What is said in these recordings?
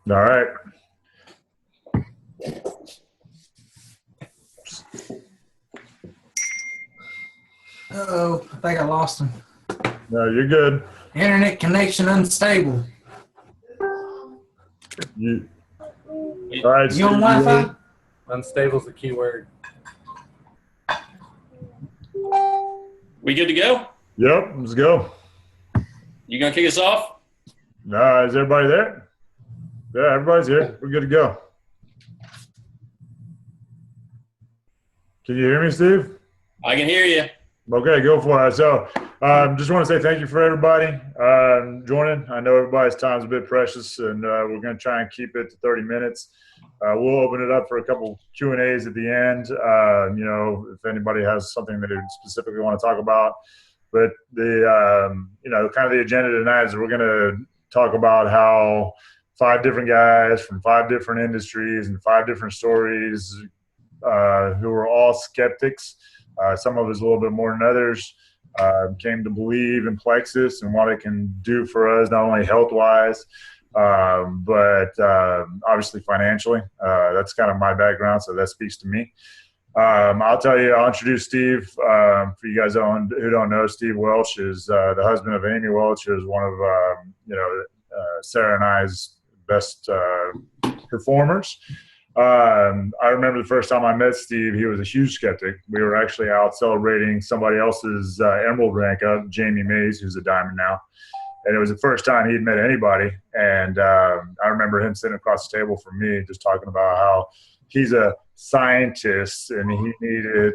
All right. Uh-oh, I think I lost him. No, you're good. Internet connection unstable. All right, You on Steve, Wi-Fi? Unstable is the key word. We good to go? Yep, let's go. You gonna kick us off? No, is everybody there? Yeah, everybody's here. We're good to go. Can you hear me, Steve? I can hear you. Okay, go for it. So just want to say thank you for everybody joining. I know everybody's time's a bit precious, and we're going to try and keep it to 30 minutes. We'll open it up for a couple Q&As at the end, if anybody has something that they specifically want to talk about. But kind of the agenda tonight is we're going to talk about how 5 different guys from 5 different industries and 5 different stories who are all skeptics. Some of us a little bit more than others came to believe in Plexus and what it can do for us, not only health-wise, but obviously financially. That's kind of my background, so that speaks to me. I'll introduce Steve. For you guys who don't know, Steve Welch is the husband of Amy Welch, who is one of Sarah and I's best performers. I remember the first time I met Steve, he was a huge skeptic. We were actually out celebrating somebody else's Emerald rank up, Jamie Mays, who's a diamond now. And it was the first time he'd met anybody. And I remember him sitting across the table from me just talking about how he's a scientist and he needed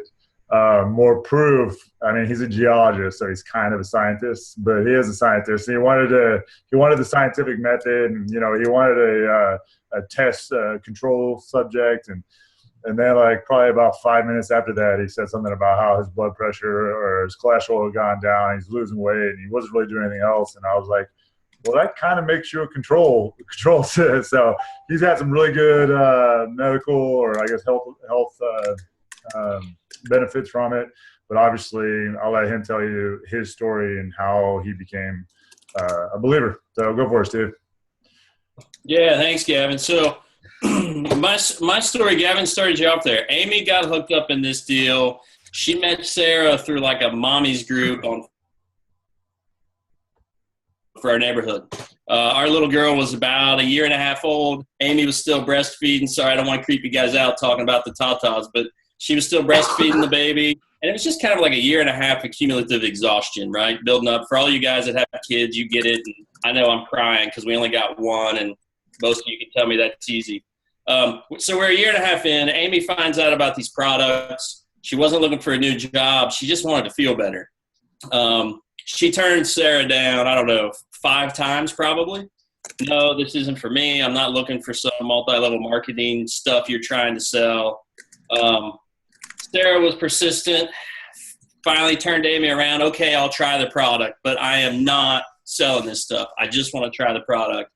more proof. I mean, he's a geologist, so he's kind of a scientist, but he is a scientist. And he wanted the scientific method, and he wanted a test control subject, and then like probably about 5 minutes after that, he said something about how his blood pressure or his cholesterol had gone down. He's losing weight, and he wasn't really doing anything else. And I was like, well, that kind of makes you a control so he's had some really good medical or I guess health benefits from it. But obviously, I'll let him tell you his story and how he became a believer. So go for it, Steve. Yeah, thanks, Gavin. So my story, Gavin started you off there. Amy got hooked up in this deal. She met Sarah through like a mommy's group for our neighborhood. Our little girl was about 1.5 years old. Amy was still breastfeeding. Sorry, I don't want to creep you guys out talking about the tatas, but she was still breastfeeding the baby. And it was just kind of like 1.5 years of cumulative exhaustion, right? Building up. For all you guys that have kids, you get it. And I know I'm crying because we only got one, and most of you can tell me that's easy. So we're 1.5 years in. Amy finds out about these products. She wasn't looking for a new job. She just wanted to feel better. She turned Sarah down, I don't know, 5 times probably. No, this isn't for me. I'm not looking for some multi-level marketing stuff you're trying to sell. Sarah was persistent, finally turned Amy around. Okay, I'll try the product, but I am not selling this stuff. I just want to try the product.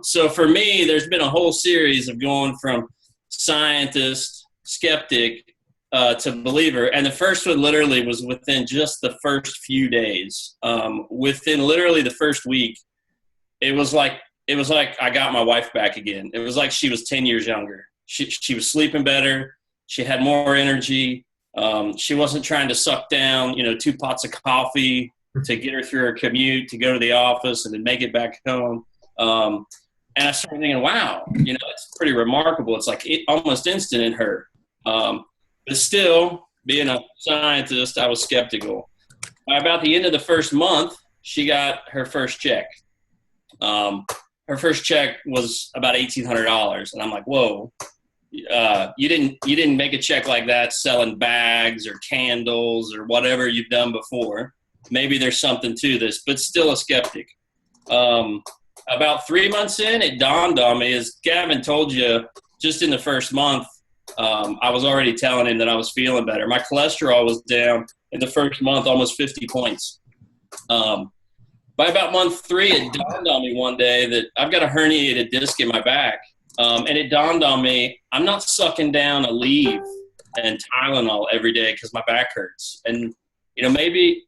So for me, there's been a whole series of going from scientist, skeptic, to believer. And the first one literally was within just the first few days. Within literally the first week, it was like I got my wife back again. It was like she was 10 years younger. She was sleeping better. She had more energy. She wasn't trying to suck down, 2 pots of coffee to get her through her commute, to go to the office and then make it back home. And I started thinking, wow, it's pretty remarkable. It's like almost instant in her. But still, being a scientist, I was skeptical. By about the end of the first month, she got her first check. Her first check was about $1,800, and I'm like, whoa. You didn't make a check like that selling bags or candles or whatever you've done before. Maybe there's something to this, but still a skeptic. About 3 months in, it dawned on me, as Gavin told you, just in the first month, I was already telling him that I was feeling better. My cholesterol was down in the first month, almost 50 points. By about month 3, it dawned on me one day that I've got a herniated disc in my back. And it dawned on me, I'm not sucking down Aleve and Tylenol every day because my back hurts. And, maybe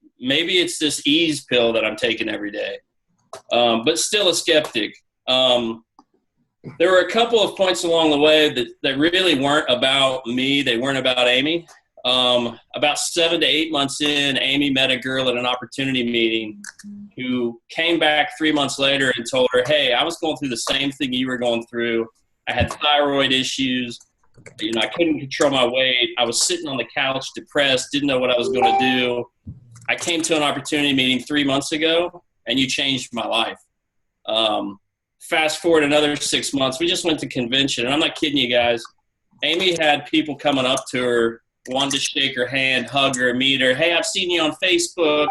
it's this ease pill that I'm taking every day. But still a skeptic. there were a couple of points along the way that really weren't about me. They weren't about Amy. About 7 to 8 months in, Amy met a girl at an opportunity meeting who came back 3 months later and told her, hey, I was going through the same thing you were going through. I had thyroid issues. I couldn't control my weight. I was sitting on the couch, depressed, didn't know what I was going to do. I came to an opportunity meeting 3 months ago, and you changed my life. Fast forward another 6 months, we just went to convention, and I'm not kidding you guys. Amy had people coming up to her, wanted to shake her hand, hug her, meet her. Hey, I've seen you on Facebook.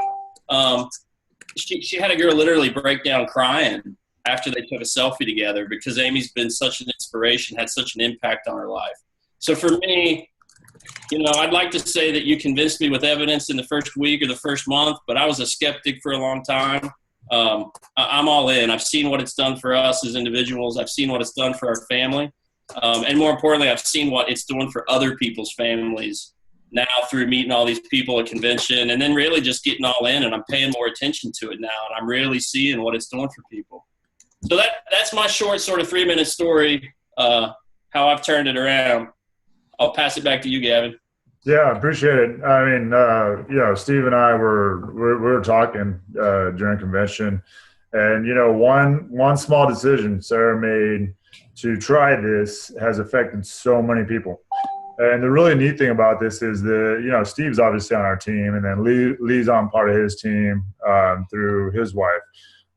She had a girl literally break down crying after they took a selfie together because Amy's been such an inspiration, had such an impact on her life. So for me, I'd like to say that you convinced me with evidence in the first week or the first month, but I was a skeptic for a long time. I'm all in. I've seen what it's done for us as individuals. I've seen what it's done for our family. And more importantly, I've seen what it's doing for other people's families now through meeting all these people at convention and then really just getting all in, and I'm paying more attention to it now, and I'm really seeing what it's doing for people. So that's my short sort of 3-minute story, how I've turned it around. I'll pass it back to you, Gavin. Yeah, I appreciate it. I mean, Steve and I were talking during convention, and one small decision Sarah made to try this has affected so many people. And the really neat thing about this is that Steve's obviously on our team, and then Lee's on part of his team through his wife.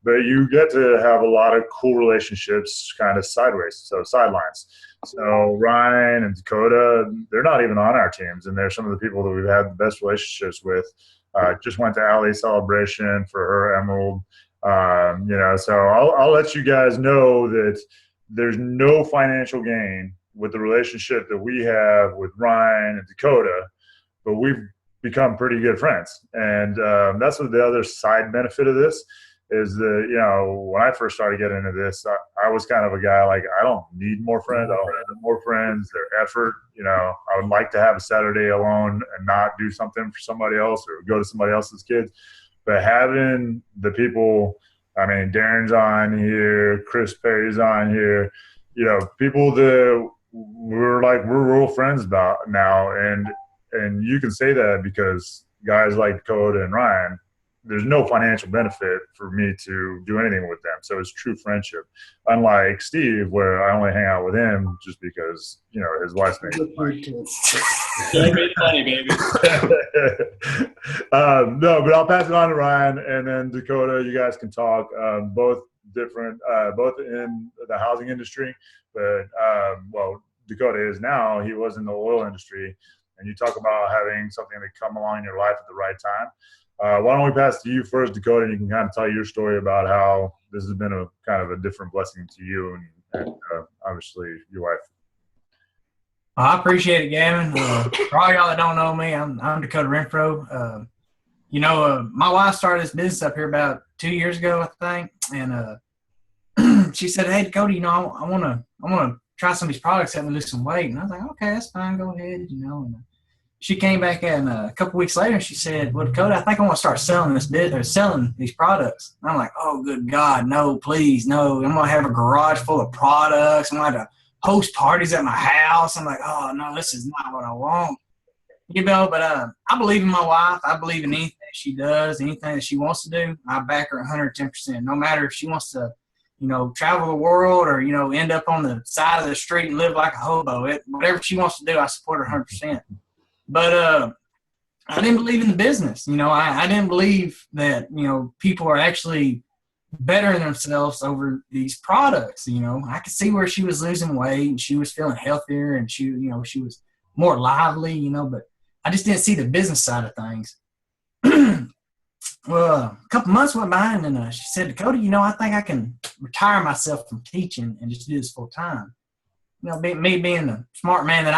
But you get to have a lot of cool relationships kind of sideways, so sidelines. So Ryan and Dakota, they're not even on our teams, and they're some of the people that we've had the best relationships with. Just went to Allie's celebration for her emerald. So I'll let you guys know that there's no financial gain with the relationship that we have with Ryan and Dakota, but we've become pretty good friends. And that's what the other side benefit of this is that, when I first started getting into this, I was kind of a guy like, I don't need more friends. I don't have more friends. Their effort, I would like to have a Saturday alone and not do something for somebody else or go to somebody else's kids. But having the people, I mean, Darren's on here, Chris Perry's on here, people that we're real friends about now. And you can say that because guys like Dakota and Ryan, there's no financial benefit for me to do anything with them. So it's true friendship. Unlike Steve, where I only hang out with him just because, his wife's making money. Make money, baby. No, but I'll pass it on to Ryan, and then Dakota, you guys can talk. Both different, both in the housing industry, but, Dakota is now. He was in the oil industry, and you talk about having something that come along in your life at the right time. Why don't we pass to you first, Dakota, and you can kind of tell your story about how this has been a kind of a different blessing to you and obviously your wife. I appreciate it, Gavin. For all y'all that don't know me, I'm Dakota Renfro. My wife started this business up here about 2 years ago, I think, and she said, "Hey, Dakota, I want to try some of these products, help me lose some weight." And I was like, "Okay, that's fine, go ahead." And she came back and a couple weeks later, and she said, "Well, Dakota, I think I want to start selling selling these products." And I'm like, "Oh, good God, no, please, no! I'm gonna have a garage full of products. I'm gonna host parties at my house." I'm like, "Oh no, this is not what I want." But I believe in my wife. I believe in anything she does, anything that she wants to do. I back her 110%. No matter if she wants to, travel the world or end up on the side of the street and live like a hobo. Whatever she wants to do, I support her 100%. But I didn't believe in the business. I didn't believe that, people are actually bettering themselves over these products. I could see where she was losing weight and she was feeling healthier and she was more lively, but I just didn't see the business side of things. Well, a couple months went by and then she said, "Dakota, I think I can retire myself from teaching and just do this full time." Me being the smart man that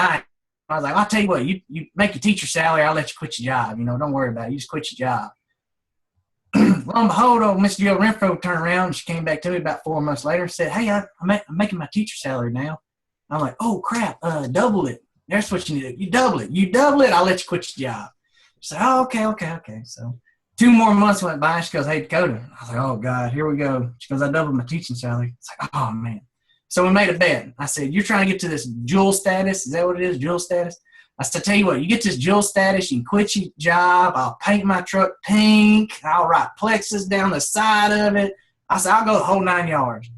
I was like, "I'll tell you what, you make your teacher salary, I'll let you quit your job. Don't worry about it. You just quit your job." Lo and behold, old Mr. Joe Renfro turned around and she came back to me about 4 months later and said, "Hey, I'm making my teacher salary now." I'm like, "Oh, crap, double it. That's what you need to do. You double it, I'll let you quit your job." She said, "Oh, okay." So 2 more months went by and she goes, "Hey, Dakota." I was like, "Oh, God, here we go." She goes, "I doubled my teaching salary." It's like, "Oh, man." So we made a bet. I said, you're trying to get to this jewel status. Is that what it is, jewel status? I said, tell you what, you get this jewel status, you can quit your job. I'll paint my truck pink. I'll write Plexus down the side of it. I said, I'll go the whole 9 yards.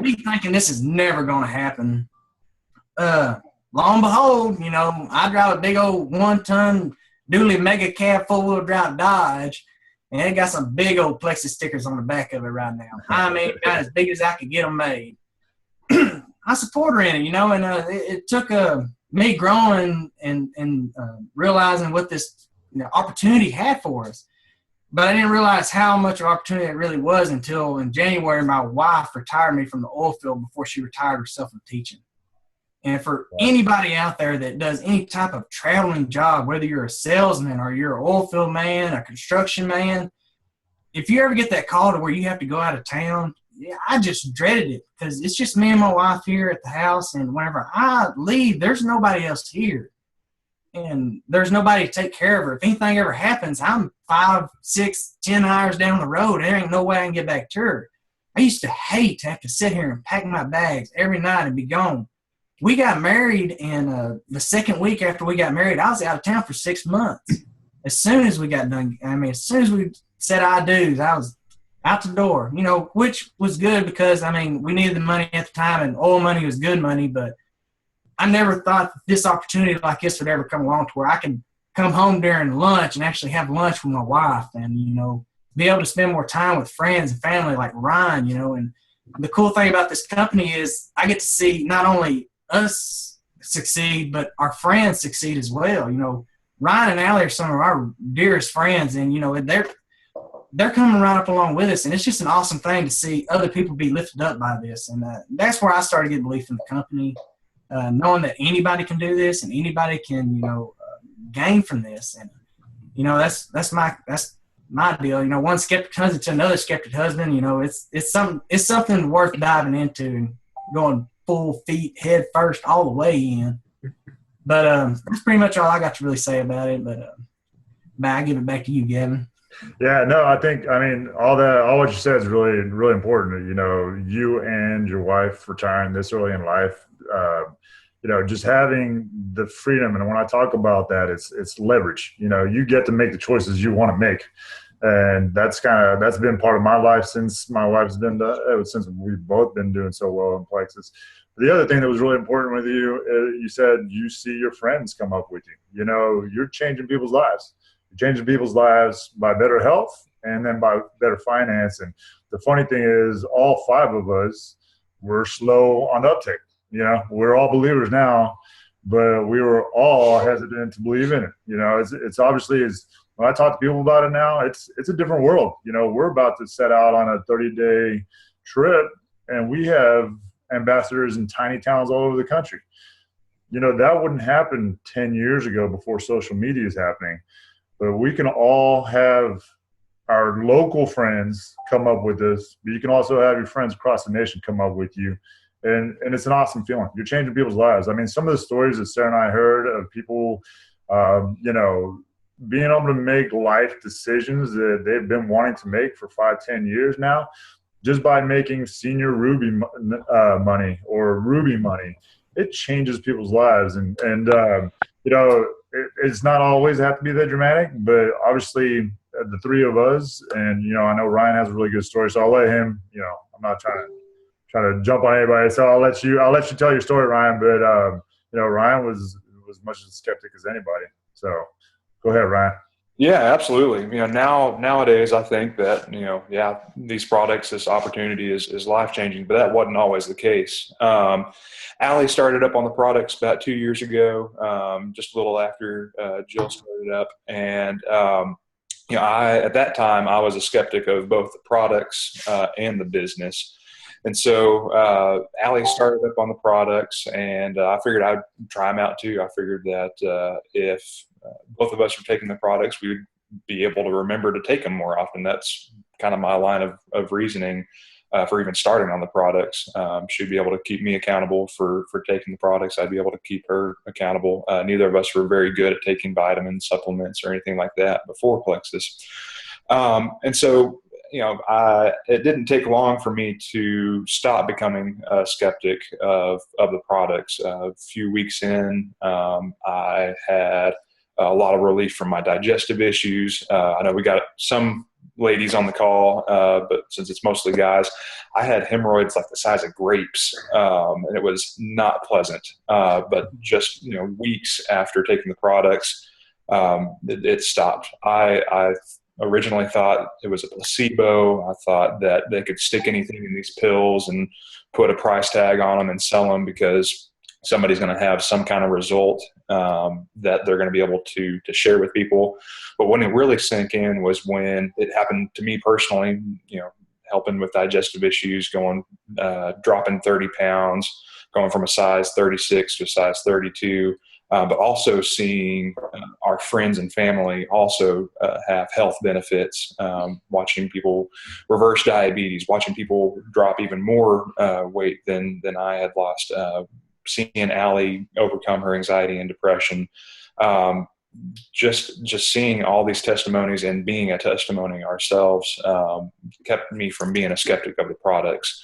Me thinking this is never going to happen. Lo and behold, I drive a big old 1-ton dually mega cab 4-wheel drive Dodge, and it got some big old Plexus stickers on the back of it right now. I mean, got as big as I could get them made. I support her in it, and it took me growing and realizing what this opportunity had for us. But I didn't realize how much of an opportunity it really was until in January, my wife retired me from the oil field before she retired herself from teaching. And for anybody out there that does any type of traveling job, whether you're a salesman or you're an oil field man, a construction man, if you ever get that call to where you have to go out of town, I just dreaded it because it's just me and my wife here at the house. And whenever I leave, there's nobody else here. And there's nobody to take care of her. If anything ever happens, I'm 5, 6, 10 hours down the road. There ain't no way I can get back to her. I used to hate to have to sit here and pack my bags every night and be gone. We got married, and the second week after we got married, I was out of town for 6 months. As soon as we got done, as soon as we said I do's, I was out the door, which was good because, we needed the money at the time, and oil money was good money, but I never thought this opportunity like this would ever come along to where I could come home during lunch and actually have lunch with my wife and, be able to spend more time with friends and family like Ryan, and the cool thing about this company is I get to see not only us succeed, but our friends succeed as well. Ryan and Allie are some of our dearest friends, and, they're coming right up along with us, and it's just an awesome thing to see other people be lifted up by this. And that's where I started getting belief in the company, knowing that anybody can do this and anybody can, gain from this. And, that's my deal. One skeptic husband to another skeptic husband, it's something worth diving into and going full feet head first all the way in. But that's pretty much all I got to really say about it. But I give it back to you, Gavin. Yeah, no, I think, all what you said is really, really important. You and your wife retiring this early in life, just having the freedom. And when I talk about that, it's leverage. You get to make the choices you want to make. And that's been part of my life since my wife's been, since we've both been doing so well in Plexus. The other thing that was really important with you, you said you see your friends come up with you. You're changing people's lives. You're changing people's lives by better health and then by better finance. And the funny thing is all 5 of us were slow on the uptake. We're all believers now, but we were all hesitant to believe in it. It's obviously when I talk to people about it now, it's a different world. We're about to set out on a 30-day trip, and we have ambassadors in tiny towns all over the country. That wouldn't happen 10 years ago before social media is happening. But we can all have our local friends come up with this, but you can also have your friends across the nation come up with you. And it's an awesome feeling. You're changing people's lives. Some of the stories that Sarah and I heard of people, being able to make life decisions that they've been wanting to make for 5-10 years now, just by making senior Ruby money or Ruby money, it changes people's lives. And it's not always have to be that dramatic, but obviously the 3 of us, and, I know Ryan has a really good story, so I'll let him, I'm not trying to jump on anybody. So I'll let you tell your story, Ryan. But, Ryan was as much a skeptic as anybody. So go ahead, Ryan. Yeah, absolutely. Nowadays I think that, these products, this opportunity is life-changing, but that wasn't always the case. Allie started up on the products about 2 years ago, just a little after Jill started up. And, at that time I was a skeptic of both the products and the business. And so Allie started up on the products, and I figured I'd try them out too. I figured that if both of us were taking the products, we would be able to remember to take them more often. That's kind of my line of reasoning for even starting on the products. She'd be able to keep me accountable for taking the products. I'd be able to keep her accountable. Neither of us were very good at taking vitamins, supplements, or anything like that before Plexus. And so it didn't take long for me to stop becoming a skeptic of the products. A few weeks in, I had a lot of relief from my digestive issues. I know we got some ladies on the call, but since it's mostly guys, I had hemorrhoids like the size of grapes, and it was not pleasant. But just weeks after taking the products, it stopped. I originally thought it was a placebo. I thought that they could stick anything in these pills and put a price tag on them and sell them because somebody's going to have some kind of result that they're going to be able to share with people. But when it really sank in was when it happened to me personally, helping with digestive issues, dropping 30 pounds, going from a size 36 to a size 32, but also seeing our friends and family also have health benefits, watching people reverse diabetes, watching people drop even more weight than I had lost, seeing Allie overcome her anxiety and depression, just seeing all these testimonies and being a testimony ourselves kept me from being a skeptic of the products.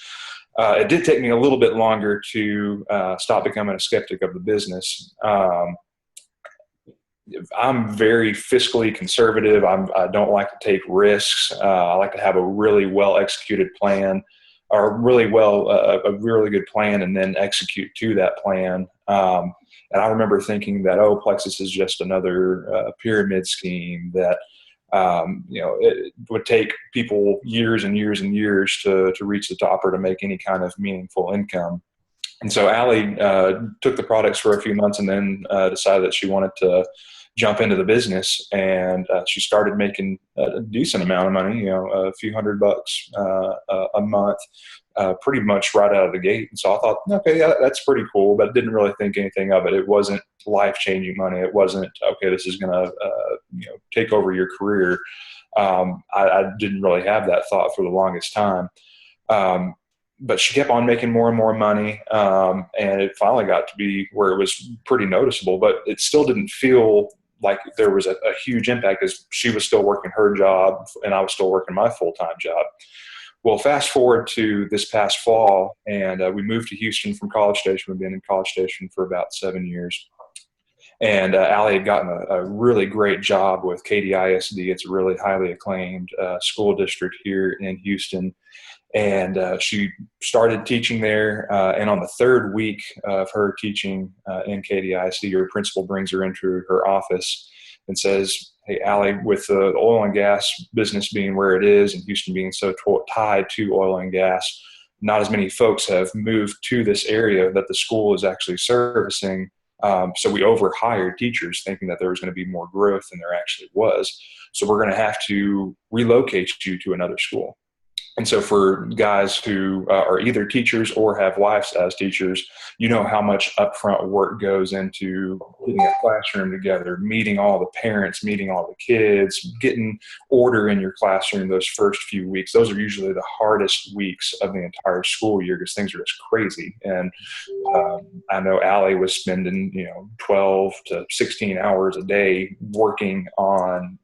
It did take me a little bit longer to stop becoming a skeptic of the business. I'm very fiscally conservative. I don't like to take risks. I like to have a really well executed plan, or a really good plan, and then execute to that plan. And I remember thinking that, Plexus is just another pyramid scheme that, it would take people years and years and years to reach the top or to make any kind of meaningful income. And so Allie took the products for a few months and then decided that she wanted to jump into the business, and she started making a decent amount of money, a few $100 a month, pretty much right out of the gate. And so I thought, okay, yeah, that's pretty cool, but I didn't really think anything of it. It wasn't life-changing money. It wasn't, okay, this is going to, take over your career. I didn't really have that thought for the longest time. But she kept on making more and more money, and it finally got to be where it was pretty noticeable, but it still didn't feel like there was a huge impact because she was still working her job and I was still working my full-time job. Well, fast forward to this past fall, and we moved to Houston from College Station. We've been in College Station for about 7 years. And Allie had gotten a really great job with KDISD. It's a really highly acclaimed school district here in Houston. And she started teaching there. And on the third week of her teaching in KDISD, her principal brings her into her office and says, "Hey, Allie, with the oil and gas business being where it is and Houston being so tied to oil and gas, not as many folks have moved to this area that the school is actually servicing. So we overhired teachers thinking that there was going to be more growth than there actually was. So we're going to have to relocate you to another school." And so for guys who are either teachers or have wives as teachers, you know how much upfront work goes into getting a classroom together, meeting all the parents, meeting all the kids, getting order in your classroom those first few weeks. Those are usually the hardest weeks of the entire school year because things are just crazy. And I know Allie was spending 12 to 16 hours a day working on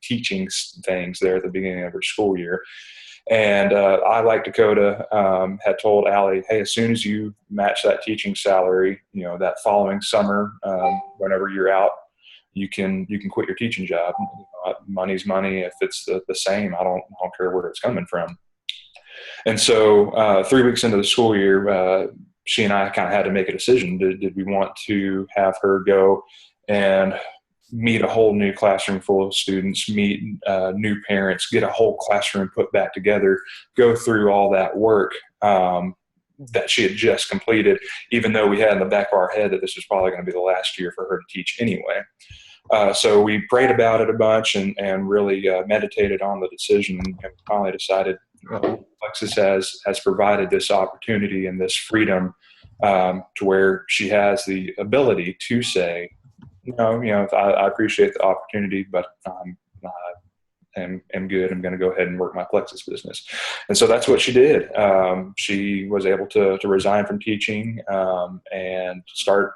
teaching things there at the beginning of her school year. And I, like Dakota, had told Allie, "Hey, as soon as you match that teaching salary, that following summer, whenever you're out, you can quit your teaching job. Money's money. If it's the same, I don't care where it's coming from." And so 3 weeks into the school year, she and I kind of had to make a decision. Did we want to have her go and meet a whole new classroom full of students, meet new parents, get a whole classroom put back together, go through all that work that she had just completed, even though we had in the back of our head that this was probably going to be the last year for her to teach anyway. So we prayed about it a bunch and really meditated on the decision and finally decided Plexus has provided this opportunity and this freedom to where she has the ability to say, I appreciate the opportunity, but am good. I'm going to go ahead and work my Plexus business. And so that's what she did. She was able to resign from teaching and start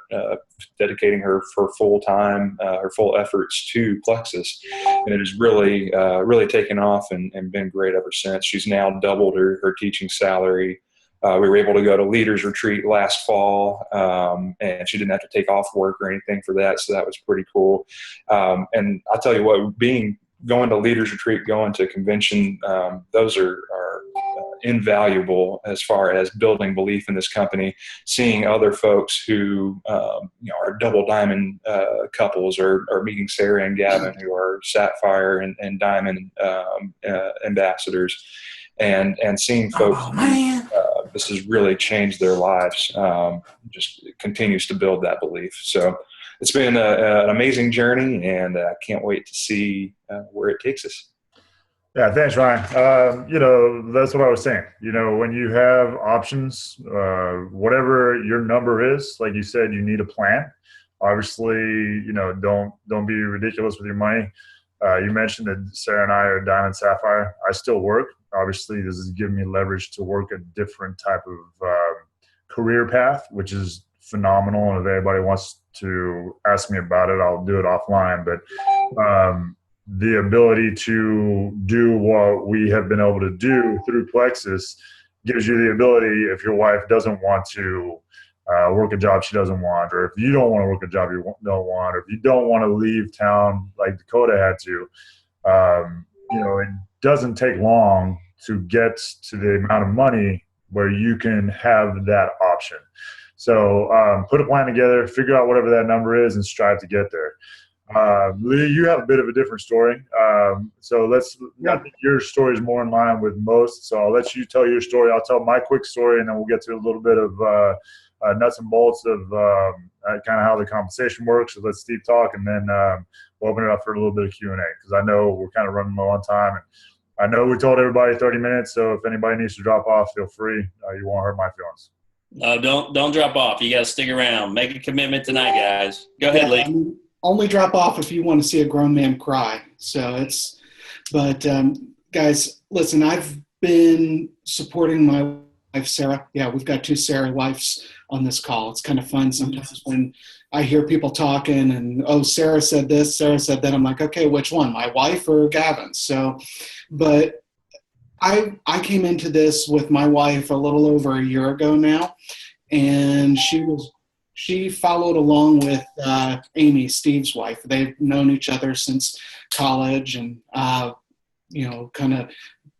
dedicating her full time, her full efforts to Plexus. And it has really, really taken off and been great ever since. She's now doubled her teaching salary. We were able to go to Leaders Retreat last fall, and she didn't have to take off work or anything for that, so that was pretty cool. And I'll tell you what, going to Leaders Retreat, going to convention, those are invaluable as far as building belief in this company, seeing other folks who are double diamond couples, or meeting Sarah and Gavin, who are sapphire and diamond ambassadors, and seeing folks. Oh, man. This has really changed their lives. Just continues to build that belief. So it's been an amazing journey, and I can't wait to see where it takes us. Yeah, thanks, Ryan. That's what I was saying. When you have options, whatever your number is, like you said, you need a plan. Obviously, don't be ridiculous with your money. You mentioned that Sarah and I are Diamond Sapphire. I still work. Obviously, this is giving me leverage to work a different type of career path, which is phenomenal. And if anybody wants to ask me about it, I'll do it offline. But the ability to do what we have been able to do through Plexus gives you the ability, if your wife doesn't want to work a job she doesn't want, or if you don't want to work a job you don't want, or if you don't want to leave town like Dakota had to, it doesn't take long to get to the amount of money where you can have that option. So put a plan together, figure out whatever that number is, and strive to get there. Lee, you have a bit of a different story. So I think your story is more in line with most. So I'll let you tell your story. I'll tell my quick story, and then we'll get to a little bit of nuts and bolts of kind of how the compensation works. So let Steve talk, and then we'll open it up for a little bit of Q&A, because I know we're kind of running low on time. And I know we told everybody 30 minutes, so if anybody needs to drop off, feel free. You won't hurt my feelings. No, don't drop off. You got to stick around. Make a commitment tonight, guys. Go ahead, Lee. Only drop off if you want to see a grown man cry. Guys, listen, I've been supporting my wife, Sarah. Yeah, we've got two Sarah wives on this call. It's kind of fun sometimes when I hear people talking and, oh, Sarah said this, Sarah said that. I'm like, okay, which one, my wife or Gavin? So, but I came into this with my wife a little over a year ago now, and she followed along with Amy, Steve's wife. They've known each other since college, and kind of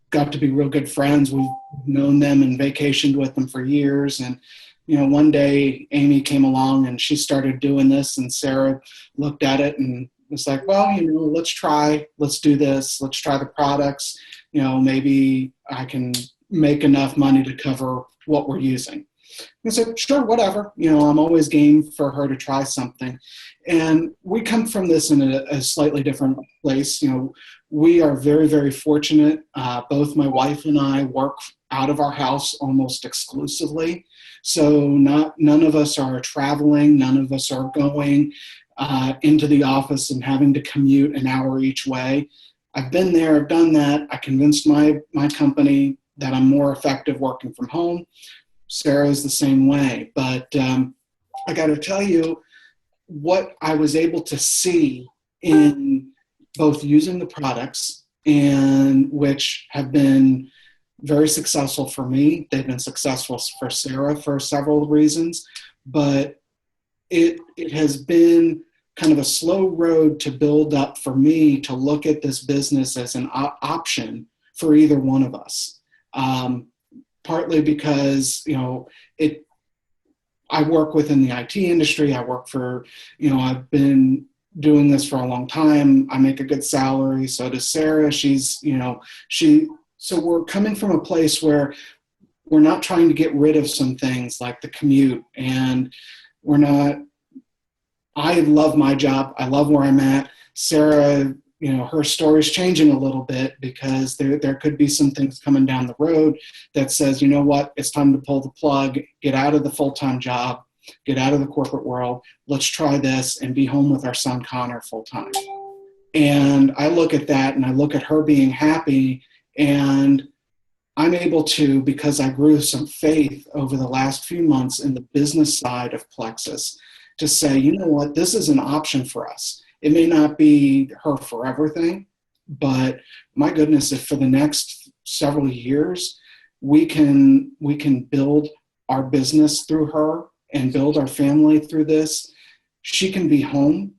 got to be real good friends. We've known them and vacationed with them for years. And one day Amy came along and she started doing this, and Sarah looked at it and was like, well, let's do this. Let's try the products. Maybe I can make enough money to cover what we're using. I said, sure, whatever. I'm always game for her to try something. And we come from this in a slightly different place. We are very, very fortunate. Both my wife and I work out of our house almost exclusively. So none of us are traveling. None of us are going into the office and having to commute an hour each way. I've been there. I've done that. I convinced my company that I'm more effective working from home. Sarah's the same way. But I got to tell you, what I was able to see in both using the products, and which have been very successful for me. They've been successful for Sarah for several reasons, but it has been kind of a slow road to build up for me to look at this business as an option for either one of us. Partly because, I work within the IT industry. I work for, I've been doing this for a long time. I make a good salary. So does Sarah. So we're coming from a place where we're not trying to get rid of some things like the commute, and I love my job. I love where I'm at. Sarah, her story's changing a little bit because there could be some things coming down the road that says, you know what, it's time to pull the plug, get out of the full-time job, get out of the corporate world. Let's try this and be home with our son Connor full-time. And I look at that and I look at her being happy, and I'm able to, because I grew some faith over the last few months in the business side of Plexus, to say, you know what, this is an option for us. It may not be her forever thing, but my goodness, if for the next several years we can build our business through her and build our family through this, she can be home.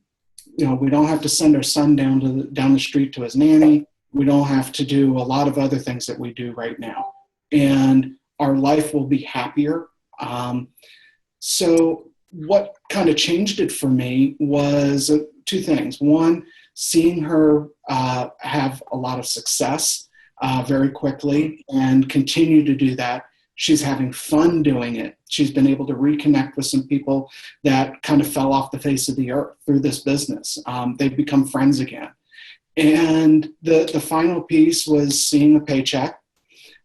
You know, we don't have to send our son down the street to his nanny. We don't have to do a lot of other things that we do right now, and our life will be happier. So what kind of changed it for me was two things. One, seeing her have a lot of success very quickly and continue to do that. She's having fun doing it. She's been able to reconnect with some people that kind of fell off the face of the earth through this business. They've become friends again. And the final piece was seeing a paycheck.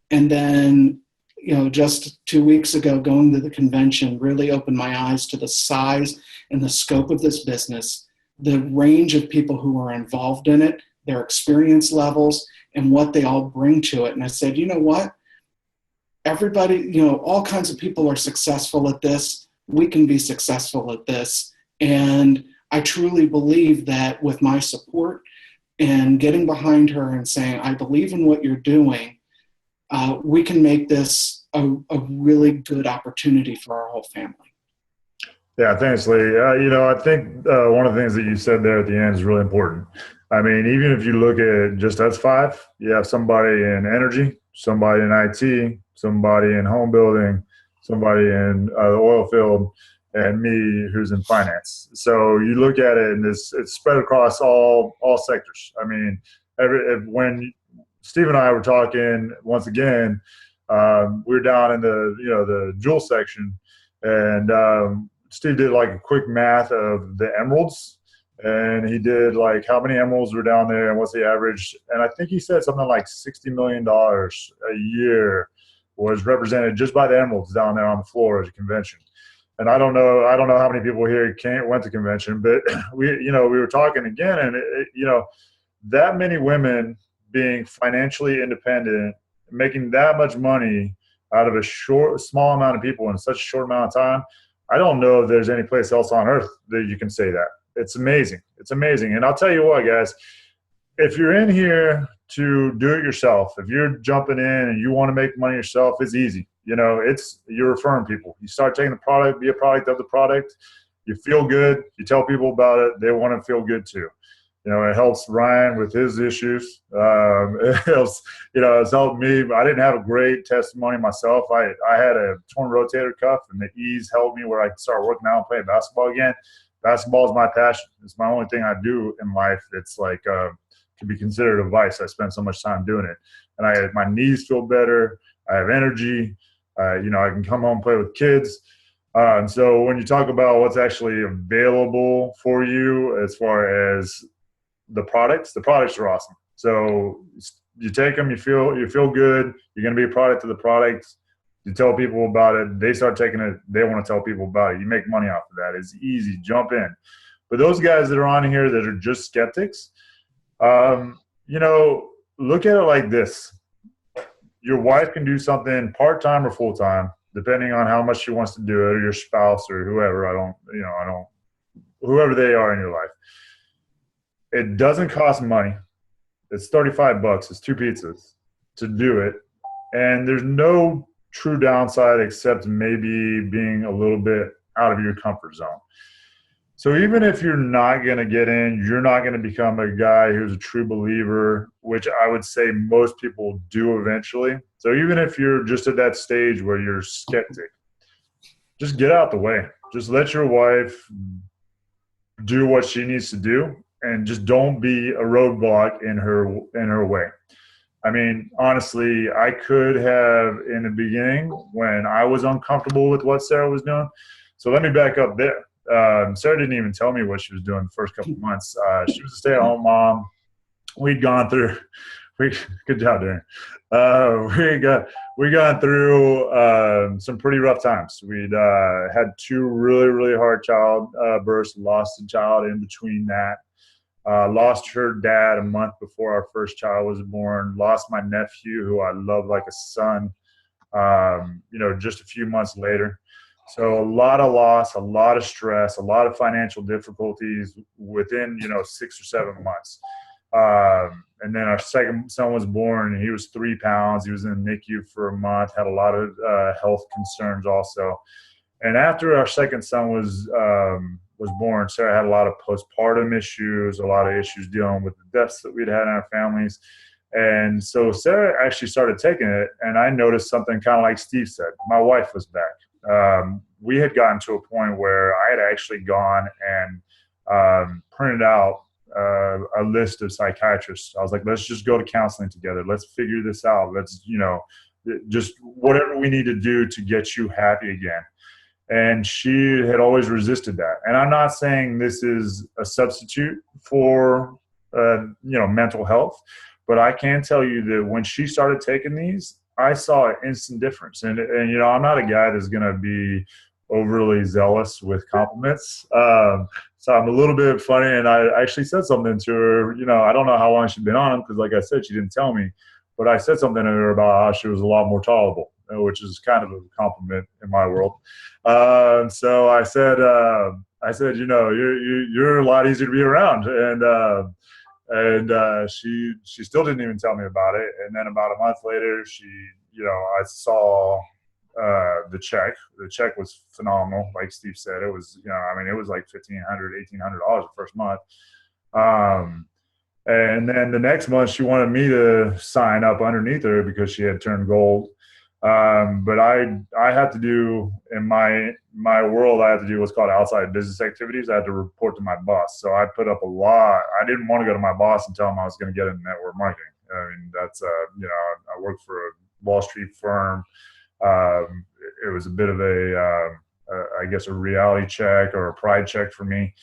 And then, you know, just 2 weeks ago, going to the convention really opened my eyes to the size and the scope of this business, the range of people who are involved in it, their experience levels, and what they all bring to it. And I said, you know what? Everybody, you know, all kinds of people are successful at this. We can be successful at this. And I truly believe that with my support and getting behind her and saying, I believe in what you're doing, we can make this a really good opportunity for our whole family. Yeah, thanks, Lee. You know, I think one of the things that you said there at the end is really important. I mean, even if you look at just us five, you have somebody in energy, somebody in IT, somebody in home building, somebody in the oil field, and me who's in finance. So you look at it and it's spread across all sectors. I mean, when Steve and I were talking once again, we were down in the jewel section, and Steve did like a quick math of the emeralds, and he did like how many emeralds were down there and what's the average. And I think he said something like $60 million a year was represented just by the emeralds down there on the floor at a convention. And I don't know how many people here went to convention, but we were talking again, and that many women being financially independent, making that much money out of a small amount of people in such a short amount of time. I don't know if there's any place else on earth that you can say that. It's amazing. It's amazing. And I'll tell you what, guys, if you're in here to do it yourself, if you're jumping in and you want to make money yourself, it's easy. You know, you're referring people. You start taking the product, be a product of the product. You feel good. You tell people about it. They want to feel good too. You know, it helps Ryan with his issues. It helps, it's helped me. I didn't have a great testimony myself. I had a torn rotator cuff, and the ease helped me where I could start working out and playing basketball again. Basketball is my passion. It's my only thing I do in life. It's like can be considered a vice. I spend so much time doing it, and my knees feel better. I have energy. I can come home and play with kids. And so when you talk about what's actually available for you as far as the products are awesome. So you take them, you feel good. You're going to be a product of the product. You tell people about it. They start taking it. They want to tell people about it. You make money off of that. It's easy. Jump in. But those guys that are on here that are just skeptics, look at it like this. Your wife can do something part-time or full-time, depending on how much she wants to do it, or your spouse or whoever. Whoever they are in your life. It doesn't cost money. It's $35. It's 2 pizzas to do it. And there's no true downside except maybe being a little bit out of your comfort zone. So even if you're not going to get in, you're not going to become a guy who's a true believer, which I would say most people do eventually. So even if you're just at that stage where you're skeptic, just get out the way. Just let your wife do what she needs to do, and just don't be a roadblock in her way. I mean, honestly, I could have in the beginning when I was uncomfortable with what Sarah was doing. So let me back up there. Sarah didn't even tell me what she was doing the first couple of months. She was a stay-at-home mom. Good job, Darren. We gone through some pretty rough times. We'd had 2 really, really hard child births, lost a child in between that. Lost her dad a month before our first child was born. Lost my nephew, who I love like a son, just a few months later. So a lot of loss, a lot of stress, a lot of financial difficulties within, 6 or 7 months. And then our second son was born, and he was 3 pounds. He was in the NICU for a month, had a lot of health concerns also. And after our second son was born, Sarah had a lot of postpartum issues, a lot of issues dealing with the deaths that we'd had in our families. And so Sarah actually started taking it, and I noticed something kind of like Steve said. My wife was back. We had gotten to a point where I had actually gone and printed out a list of psychiatrists. I was like, let's just go to counseling together. Let's figure this out. Let's, just whatever we need to do to get you happy again. And she had always resisted that. And I'm not saying this is a substitute for, mental health, but I can tell you that when she started taking these, I saw an instant difference. And I'm not a guy that's going to be overly zealous with compliments. So I'm a little bit funny, and I actually said something to her. I don't know how long she'd been on them because, like I said, she didn't tell me. But I said something to her about how she was a lot more tolerable, which is kind of a compliment in my world. So I said, you're a lot easier to be around, and she still didn't even tell me about it. And then about a month later, I saw the check. The check was phenomenal, like Steve said. It was, it was like $1,500, $1,800 the first month. And then the next month, she wanted me to sign up underneath her because she had turned gold. But I had to do, in my world, I had to do what's called outside business activities. I had to report to my boss. So I put up a lot. I didn't want to go to my boss and tell him I was going to get into network marketing. I mean, that's, I worked for a Wall Street firm. It was a bit of a reality check or a pride check for me.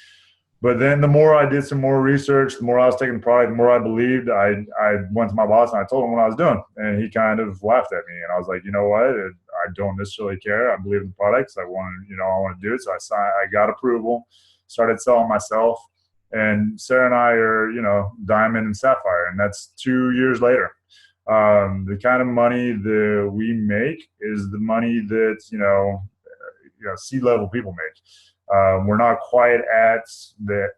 But then the more I did some more research, the more I was taking the product, the more I believed. I went to my boss and I told him what I was doing. And he kind of laughed at me. And I was like, you know what? I don't necessarily care. I believe in the products. I want to do it. So I got approval, started selling myself. And Sarah and I are, diamond and sapphire. And that's 2 years later. The kind of money that we make is the money that, C-level people make. We're not quite at the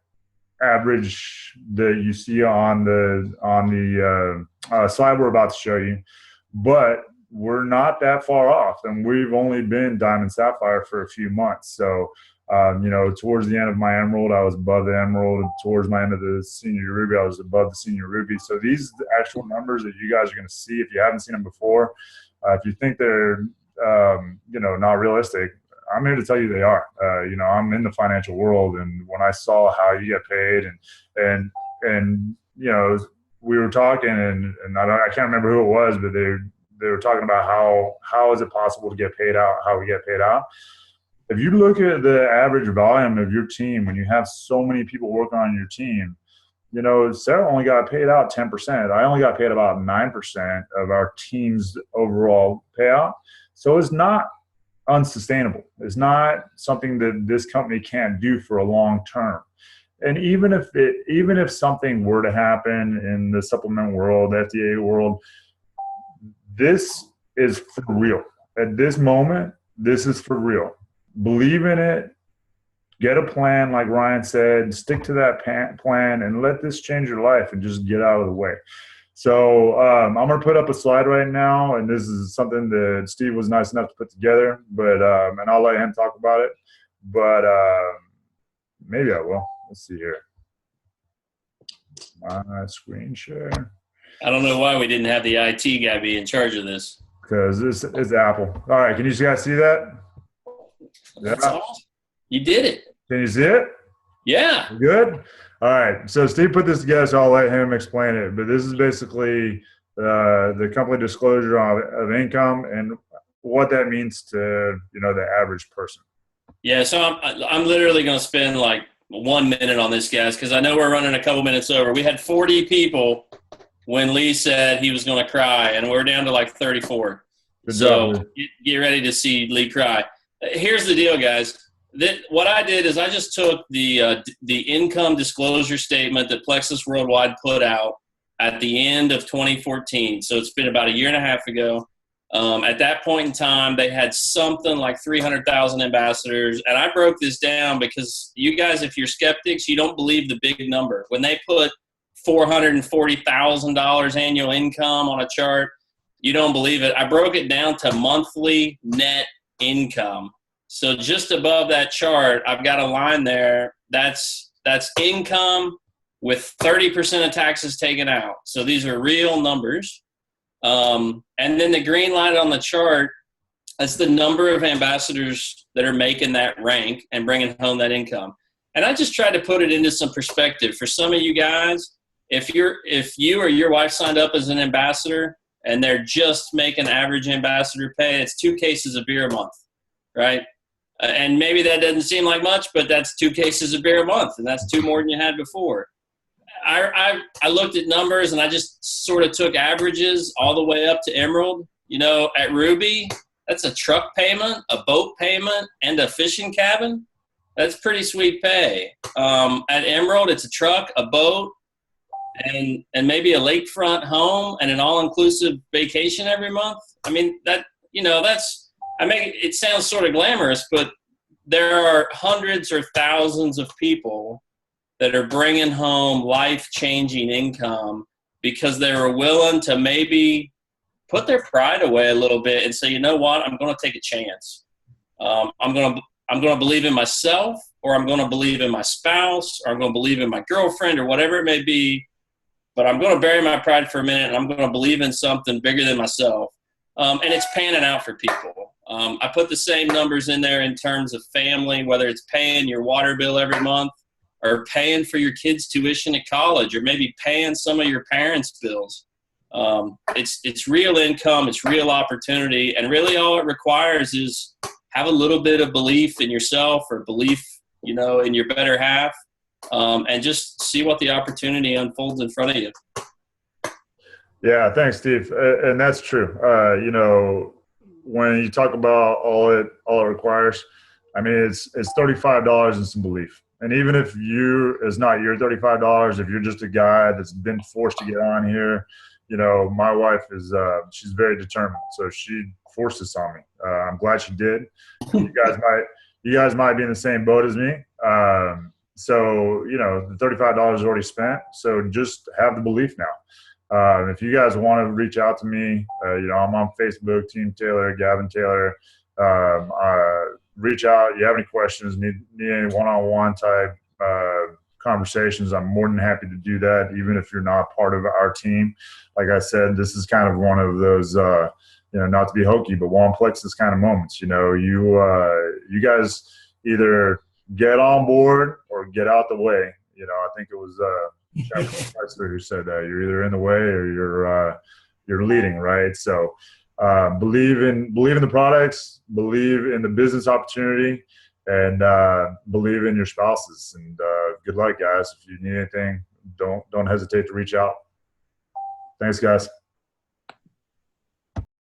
average that you see on the slide we're about to show you, but we're not that far off. And we've only been Diamond Sapphire for a few months. So, towards the end of my Emerald, I was above the Emerald. And towards my end of the Senior Ruby, I was above the Senior Ruby. So these are the actual numbers that you guys are going to see if you haven't seen them before. If you think they're, not realistic, I'm here to tell you they are. I'm in the financial world, and when I saw how you get paid, and we were talking, and I can't remember who it was, but they were talking about how is it possible to get paid out, how we get paid out. If you look at the average volume of your team, when you have so many people working on your team, Sarah only got paid out 10%. I only got paid about 9% of our team's overall payout. So it's not unsustainable. It's not something that this company can't do for a long term. And even if something were to happen in the supplement world, FDA world, this is for real. At this moment, this is for real. Believe in it. Get a plan, like Ryan said. Stick to that plan and let this change your life and just get out of the way. So I'm going to put up a slide right now, and this is something that Steve was nice enough to put together, but and I'll let him talk about it. But maybe I will. Let's see here. My screen share. I don't know why we didn't have the IT guy be in charge of this. Because this is Apple. All right, can you guys see that? That's awesome. You did it. Can you see it? Yeah. Good? All right. So Steve put this together, so I'll let him explain it. But this is basically the company disclosure of income and what that means to, the average person. Yeah, so I'm literally going to spend like 1 minute on this, guys, because I know we're running a couple minutes over. We had 40 people when Lee said he was going to cry, and we're down to like 34. Good so job, get ready to see Lee cry. Here's the deal, guys. What I did is I just took the income disclosure statement that Plexus Worldwide put out at the end of 2014. So it's been about a year and a half ago. At that point in time, they had something like 300,000 ambassadors. And I broke this down because you guys, if you're skeptics, you don't believe the big number. When they put $440,000 annual income on a chart, you don't believe it. I broke it down to monthly net income. So just above that chart, I've got a line there. That's income with 30% of taxes taken out. So these are real numbers. And then the green line on the chart, that's the number of ambassadors that are making that rank and bringing home that income. And I just tried to put it into some perspective. For some of you guys, if you or your wife signed up as an ambassador and they're just making average ambassador pay, it's 2 cases of beer a month, right? And maybe that doesn't seem like much, but that's 2 cases of beer a month, and that's 2 more than you had before. I looked at numbers, and I just sort of took averages all the way up to Emerald. You know, at Ruby, that's a truck payment, a boat payment, and a fishing cabin. That's pretty sweet pay. At Emerald, it's a truck, a boat, and maybe a lakefront home and an all-inclusive vacation every month. I mean, it sounds sort of glamorous, but there are hundreds or thousands of people that are bringing home life-changing income because they were willing to maybe put their pride away a little bit and say, you know what, I'm going to take a chance. I'm going to believe in myself, or I'm going to believe in my spouse, or I'm going to believe in my girlfriend, or whatever it may be. But I'm going to bury my pride for a minute, and I'm going to believe in something bigger than myself. And it's panning out for people. I put the same numbers in there in terms of family, whether it's paying your water bill every month, or paying for your kids' tuition at college, or maybe paying some of your parents' bills. It's real income, it's real opportunity, and really all it requires is have a little bit of belief in yourself, or belief, in your better half, and just see what the opportunity unfolds in front of you. Yeah, thanks, Steve. And that's true. When you talk about all it requires, I mean, it's $35 and some belief. And even if it's not your $35, if you're just a guy that's been forced to get on here, my wife she's very determined. So she forced this on me. I'm glad she did. You guys might be in the same boat as me. So, the $35 is already spent. So just have the belief now. If you guys want to reach out to me, I'm on Facebook, Team Taylor, Gavin Taylor. Reach out. You have any questions, need any one-on-one type conversations, I'm more than happy to do that, even if you're not part of our team. Like I said, this is kind of one of those, not to be hokey, but one Plexus kind of moments. You guys either get on board or get out the way. I think it was Chrysler who said that you're either in the way or you're leading, right? So believe in the products, believe in the business opportunity, and believe in your spouses. And good luck, guys. If you need anything, don't hesitate to reach out. Thanks, guys.